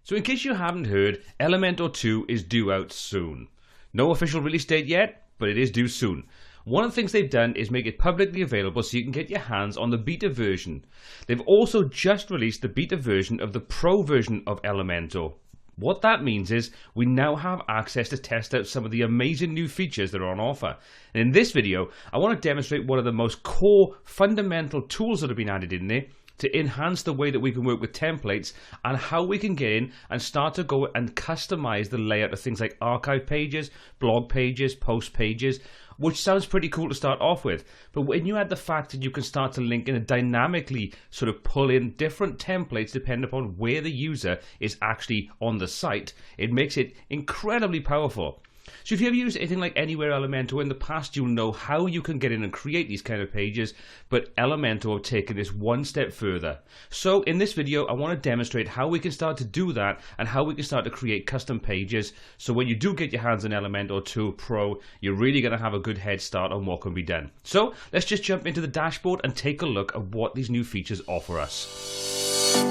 So in case you haven't heard, Elementor 2 is due out soon. No official release date yet, but it is due soon. One of the things they've done is make it publicly available so you can get your hands on the beta version. They've also just released the beta version of the Pro version of Elementor. What that means is we now have access to test out some of the amazing new features that are on offer. And in this video, I want to demonstrate one of the most core fundamental tools that have been added in there to enhance the way that we can work with templates and how we can get in and start to go and customize the layout of things like archive pages, blog pages, post pages, which sounds pretty cool to start off with. But when you add the fact that you can start to link in and dynamically sort of pull in different templates depending upon where the user is actually on the site, it makes it incredibly powerful. So if you ever used anything like Anywhere Elementor in the past, you'll know how you can get in and create these kind of pages, but Elementor have taken this one step further. So in this video, I want to demonstrate how we can start to do that and how we can start to create custom pages. So when you do get your hands on Elementor 2 Pro, you're really going to have a good head start on what can be done. So let's just jump into the dashboard and take a look at what these new features offer us.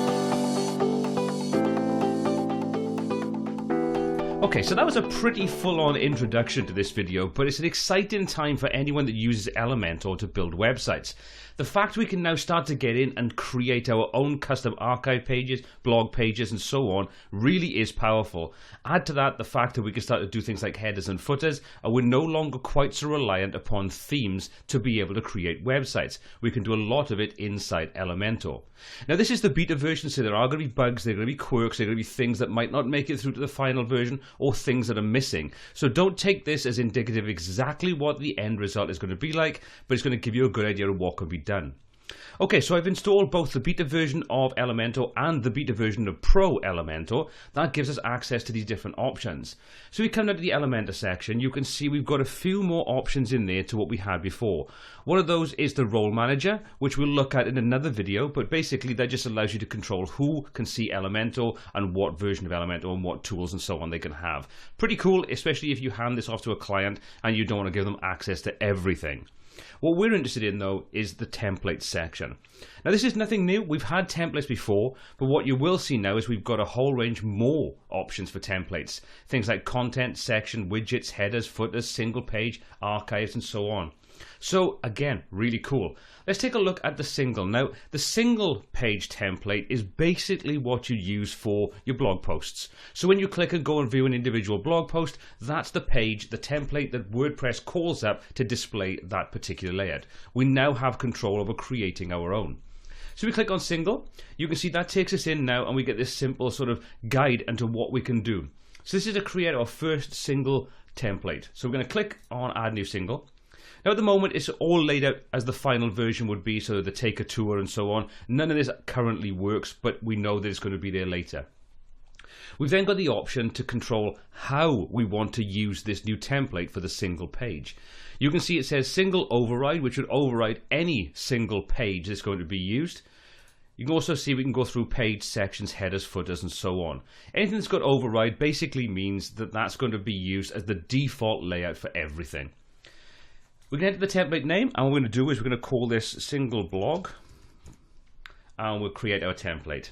Okay, so that was a pretty full-on introduction to this video, but it's an exciting time for anyone that uses Elementor to build websites. The fact we can now start to get in and create our own custom archive pages, blog pages, and so on really is powerful. Add to that the fact that we can start to do things like headers and footers, and we're no longer quite so reliant upon themes to be able to create websites. We can do a lot of it inside Elementor. Now this is the beta version, so there are going to be bugs, there are going to be quirks, there are going to be things that might not make it through to the final version, or things that are missing. So don't take this as indicative of exactly what the end result is going to be like, but it's going to give you a good idea of what can be done. Okay, so I've installed both the beta version of Elementor and the beta version of Pro Elementor. That gives us access to these different options. So we come down to the Elementor section, you can see we've got a few more options in there to what we had before. One of those is the role manager, which we'll look at in another video, but basically that just allows you to control who can see Elementor and what version of Elementor and what tools and so on they can have. Pretty cool, especially if you hand this off to a client and you don't want to give them access to everything. What we're interested in though is the templates section. Now this is nothing new, we've had templates before, but what you will see now is we've got a whole range more options for templates. Things like content, section, widgets, headers, footers, single page, archives and so on. So again, really cool. Let's take a look at the single. Now the single page template is basically what you use for your blog posts. So when you click and go and view an individual blog post, that's the page, the template that WordPress calls up to display that particular layout. We now have control over creating our own. So we click on single, you can see that takes us in now and we get this simple sort of guide into what we can do. So this is to create our first single template. So we're going to click on add new single. Now at the moment it's all laid out as the final version would be, so the take a tour and so on. None of this currently works, but we know that it's going to be there later. We've then got the option to control how we want to use this new template for the single page. You can see it says single override, which would override any single page that's going to be used. You can also see we can go through page, sections, headers, footers and so on. Anything that's got override basically means that that's going to be used as the default layout for everything. We can enter the template name, and what we're going to do is we're going to call this single blog, and we'll create our template.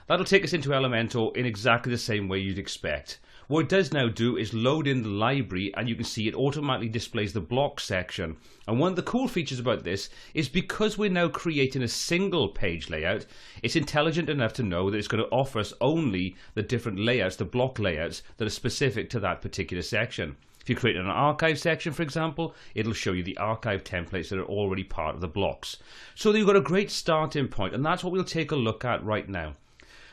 That'll take us into Elementor in exactly the same way you'd expect. What it does now do is load in the library, and you can see it automatically displays the block section. And one of the cool features about this is because we're now creating a single page layout, it's intelligent enough to know that it's going to offer us only the different layouts, the block layouts that are specific to that particular section. If you create an archive section, for example, it'll show you the archive templates that are already part of the blocks. So you've got a great starting point, and that's what we'll take a look at right now.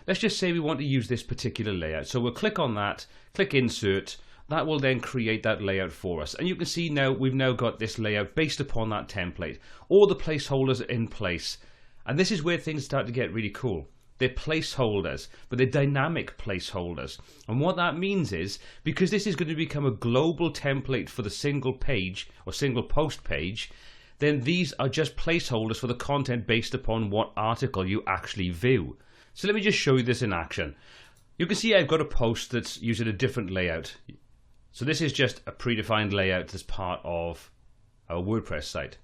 Let's just say we want to use this particular layout. So we'll click on that, click insert. That will then create that layout for us. And you can see now we've now got this layout based upon that template. All the placeholders are in place. And this is where things start to get really cool. They're placeholders, but they're dynamic placeholders. And what that means is, because this is going to become a global template for the single page or single post page, then these are just placeholders for the content based upon what article you actually view. So let me just show you this in action. You can see I've got a post that's using a different layout. So this is just a predefined layout that's part of our WordPress site.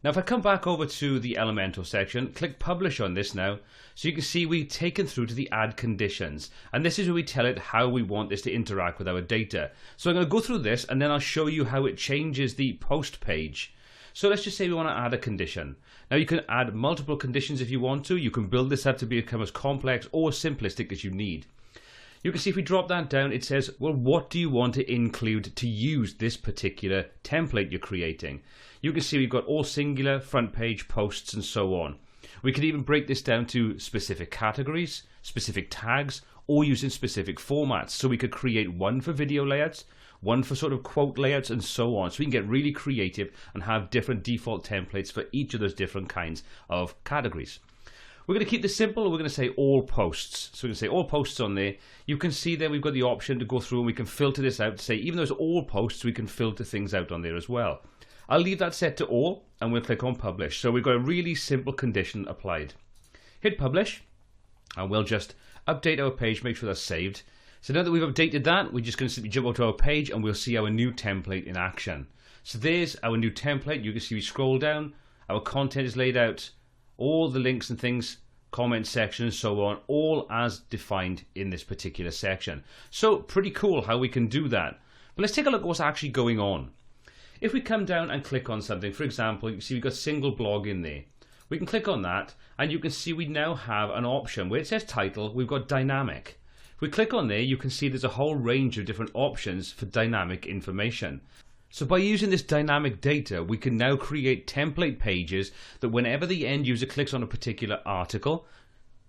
Now if I come back over to the Elementor section, click publish on this now, so you can see we've taken through to the add conditions, and this is where we tell it how we want this to interact with our data. So I'm going to go through this and then I'll show you how it changes the post page. So let's just say we want to add a condition. Now you can add multiple conditions if you want to. You can build this up to become as complex or simplistic as you need. You can see if we drop that down, it says, well, what do you want to include to use this particular template you're creating? You can see we've got all singular, front page, posts, and so on. We can even break this down to specific categories, specific tags, or using specific formats. So we could create one for video layouts, one for sort of quote layouts, and so on. So we can get really creative and have different default templates for each of those different kinds of categories. We're going to keep this simple. We're going to say all posts. So we're going to say all posts on there. You can see there we've got the option to go through and we can filter this out to say, even though it's all posts, we can filter things out on there as well. I'll leave that set to all and we'll click on publish. So we've got a really simple condition applied. Hit publish and we'll just update our page, make sure that's saved. So now that we've updated that, we're just going to simply jump over to our page and we'll see our new template in action. So there's our new template. You can see we scroll down, our content is laid out, all the links and things, comment section and so on, all as defined in this particular section. So pretty cool how we can do that. But let's take a look at what's actually going on. If we come down and click on something, for example, you can see we've got single blog in there. We can click on that and you can see we now have an option where it says title, we've got dynamic. If we click on there, you can see there's a whole range of different options for dynamic information. So by using this dynamic data, we can now create template pages that whenever the end user clicks on a particular article,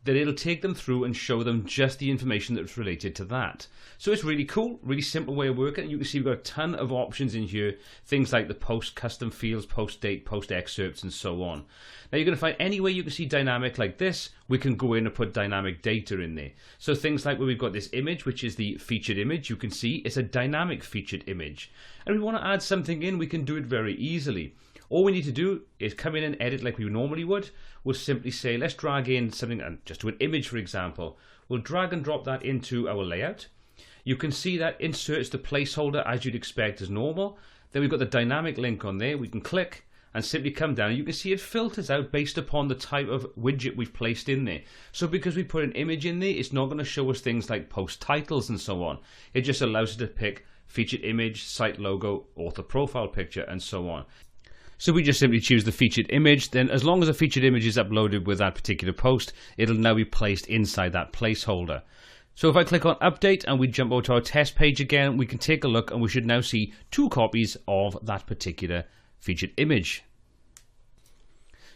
that it'll take them through and show them just the information that's related to that. So it's really cool, really simple way of working. You can see we've got a ton of options in here, things like the post custom fields, post date, post excerpts, and so on. Now you're going to find anywhere you can see dynamic like this, we can go in and put dynamic data in there. So things like where we've got this image, which is the featured image, you can see it's a dynamic featured image. And if we want to add something in, we can do it very easily. All we need to do is come in and edit like we normally would. We'll simply say, let's drag in something, and just do an image, for example. We'll drag and drop that into our layout. You can see that inserts the placeholder as you'd expect as normal. Then we've got the dynamic link on there. We can click and simply come down. You can see it filters out based upon the type of widget we've placed in there. So because we put an image in there, it's not going to show us things like post titles and so on. It just allows us to pick featured image, site logo, author profile picture, and so on. So we just simply choose the featured image, then as long as the featured image is uploaded with that particular post, it'll now be placed inside that placeholder. So if I click on update and we jump over to our test page again, we can take a look and we should now see 2 copies of that particular featured image.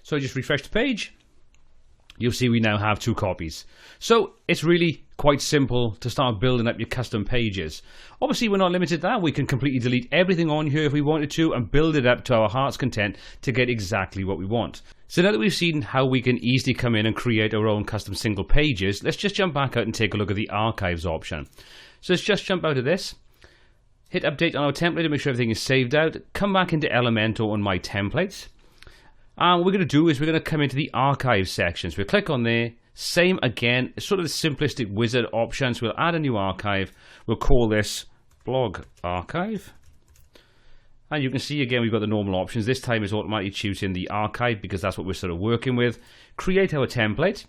So I just refresh the page. You'll see we now have 2 copies. So it's really quite simple to start building up your custom pages. Obviously we're not limited to that. We can completely delete everything on here if we wanted to and build it up to our heart's content to get exactly what we want. So now that we've seen how we can easily come in and create our own custom single pages, let's just jump back out and take a look at the archives option. So let's just jump out of this, hit update on our template to make sure everything is saved out, come back into Elementor on my templates. And what we're going to do is we're going to come into the archive section. So we'll click on there, same again, it's sort of the simplistic wizard option. So we'll add a new archive, we'll call this blog archive. And you can see again we've got the normal options. This time it's automatically choosing the archive because that's what we're sort of working with. Create our template.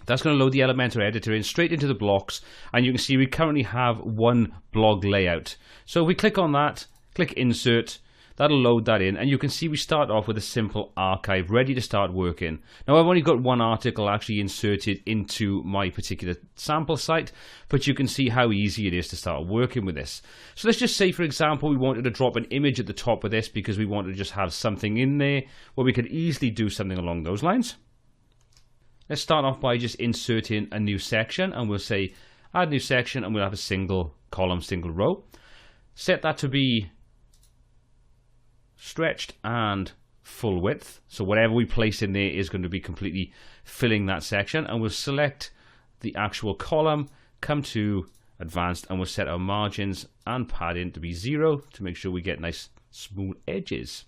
That's going to load the Elementor editor in straight into the blocks. And you can see we currently have one blog layout. So if we click on that, click insert, that'll load that in, and you can see we start off with a simple archive ready to start working. Now I've only got one article actually inserted into my particular sample site, but you can see how easy it is to start working with this. So let's just say, for example, we wanted to drop an image at the top of this because we wanted to just have something in there where we could easily do something along those lines. Let's start off by just inserting a new section, and we'll say add new section, and we'll have a single column, single row. Set that to be stretched and full width, so whatever we place in there is going to be completely filling that section, and we'll select the actual column, come to advanced, and we'll set our margins and padding to be 0 to make sure we get nice smooth edges.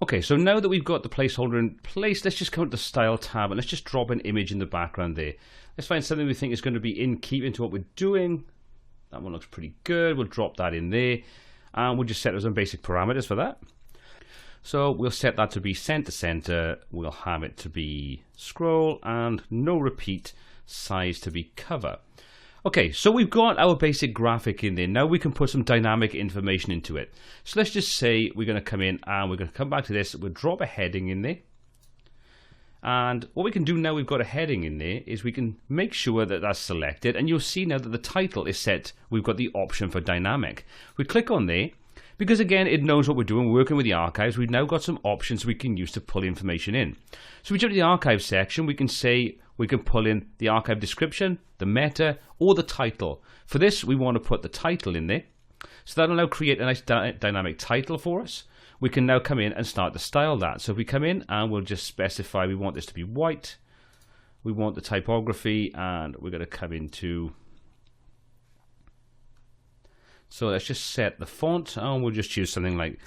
Okay, so now that we've got the placeholder in place, let's just come to the style tab and let's just drop an image in the background there. Let's find something we think is going to be in keeping to what we're doing. That one looks pretty good. We'll drop that in there and we'll just set some basic parameters for that. So we'll set that to be center center, we'll have it to be scroll, and no repeat, size to be cover. Okay, so we've got our basic graphic in there. Now we can put some dynamic information into it. So let's just say we're going to come in and we're going to come back to this. We'll drop a heading in there. And what we can do now we've got a heading in there is we can make sure that that's selected. And you'll see now that the title is set. We've got the option for dynamic. We click on there. Because again, it knows what we're doing, working with the archives. We've now got some options we can use to pull information in. So we jump to the archive section. We can say we can pull in the archive description, the meta, or the title. For this, we want to put the title in there. So that'll now create a nice dynamic title for us. We can now come in and start to style that. So if we come in and we'll just specify we want this to be white. We want the typography, and we're going to come into... So let's just set the font, and we'll just choose something like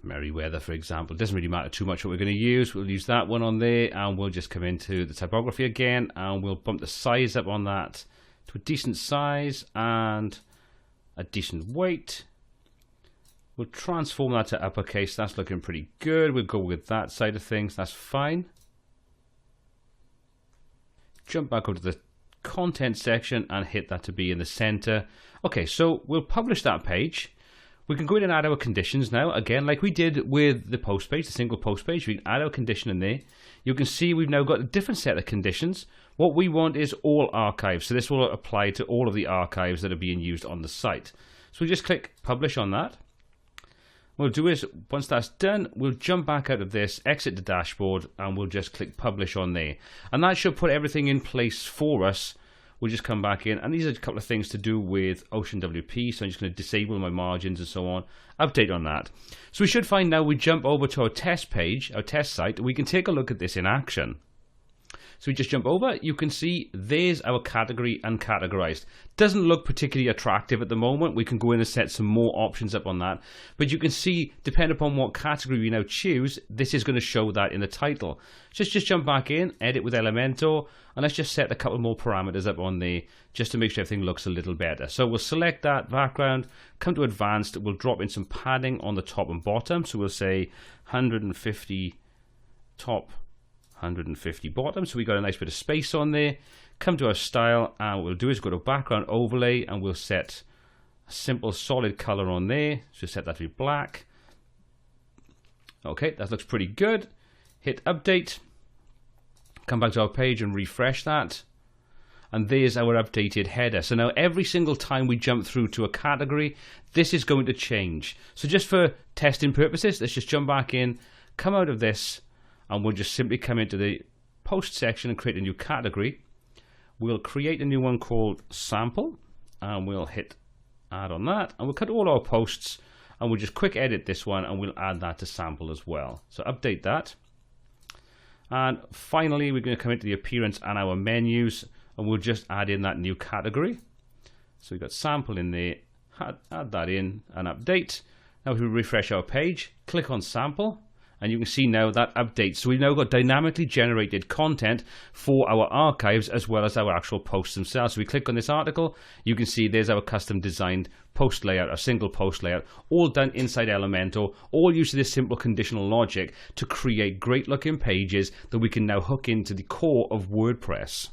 Merriweather, for example. It doesn't really matter too much what we're going to use. We'll use that one on there, and we'll just come into the typography again, and we'll bump the size up on that to a decent size and a decent weight. We'll transform that to uppercase. That's looking pretty good. We'll go with that side of things. That's fine. Jump back over to the content section and hit that to be in the center. Okay, so we'll publish that page. We can go in and add our conditions now. Again, like we did with the post page, the single post page, we can add our condition in there. You can see we've now got a different set of conditions. What we want is all archives. So this will apply to all of the archives that are being used on the site. So we just click publish on that. What we'll do is, once that's done, we'll jump back out of this, exit the dashboard, and we'll just click publish on there. And that should put everything in place for us. We'll just come back in, and these are a couple of things to do with Ocean WP, so I'm just going to disable my margins and so on, update on that. So we should find now we jump over to our test page, our test site, we can take a look at this in action. So we just jump over, you can see there's our category uncategorized. Doesn't look particularly attractive at the moment. We can go in and set some more options up on that. But you can see, depending upon what category we now choose, this is going to show that in the title. Just jump back in, edit with Elementor, and let's just set a couple more parameters up on there just to make sure everything looks a little better. So we'll select that background, come to advanced, we'll drop in some padding on the top and bottom. So we'll say 150 top, 150 bottom, so we got a nice bit of space on there. Come to our style, and what we'll do is go to background overlay, and we'll set a simple solid color on there. So set that to be black. Okay, that looks pretty good. Hit update. Come back to our page and refresh that. And there's our updated header. So now every single time we jump through to a category, this is going to change. So just for testing purposes, let's just jump back in, come out of this, and we'll just simply come into the post section and create a new category. We'll create a new one called sample, and we'll hit add on that, and we'll cut all our posts, and we'll just quick edit this one, and we'll add that to sample as well. So update that. And finally, we're going to come into the appearance and our menus, and we'll just add in that new category. So we've got sample in there, add that in and update. Now if we refresh our page, click on sample, and you can see now that updates. So we've now got dynamically generated content for our archives as well as our actual posts themselves. So we click on this article, you can see there's our custom designed post layout, a single post layout, all done inside Elementor, all using this simple conditional logic to create great looking pages that we can now hook into the core of WordPress.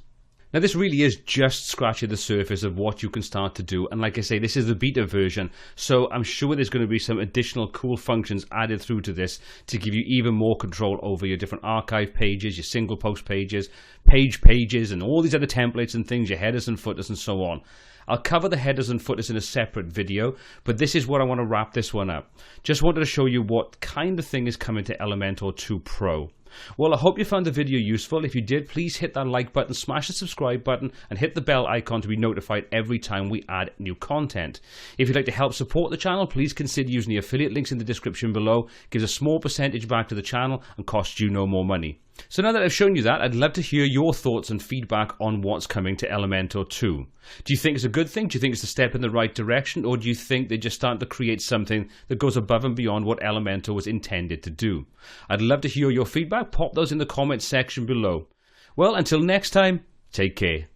Now this really is just scratching the surface of what you can start to do, and like I say, this is the beta version, so I'm sure there's going to be some additional cool functions added through to this to give you even more control over your different archive pages, your single post pages, pages, and all these other templates and things, your headers and footers and so on. I'll cover the headers and footers in a separate video, but this is what I want to wrap this one up. Just wanted to show you what kind of thing is coming to Elementor 2 Pro. Well, I hope you found the video useful. If you did, please hit that like button, smash the subscribe button, and hit the bell icon to be notified every time we add new content. If you'd like to help support the channel, please consider using the affiliate links in the description below. It gives a small percentage back to the channel and costs you no more money. So now that I've shown you that, I'd love to hear your thoughts and feedback on what's coming to Elementor 2. Do you think it's a good thing? Do you think it's a step in the right direction? Or do you think they're just starting to create something that goes above and beyond what Elementor was intended to do? I'd love to hear your feedback. Pop those in the comments section below. Well, until next time, take care.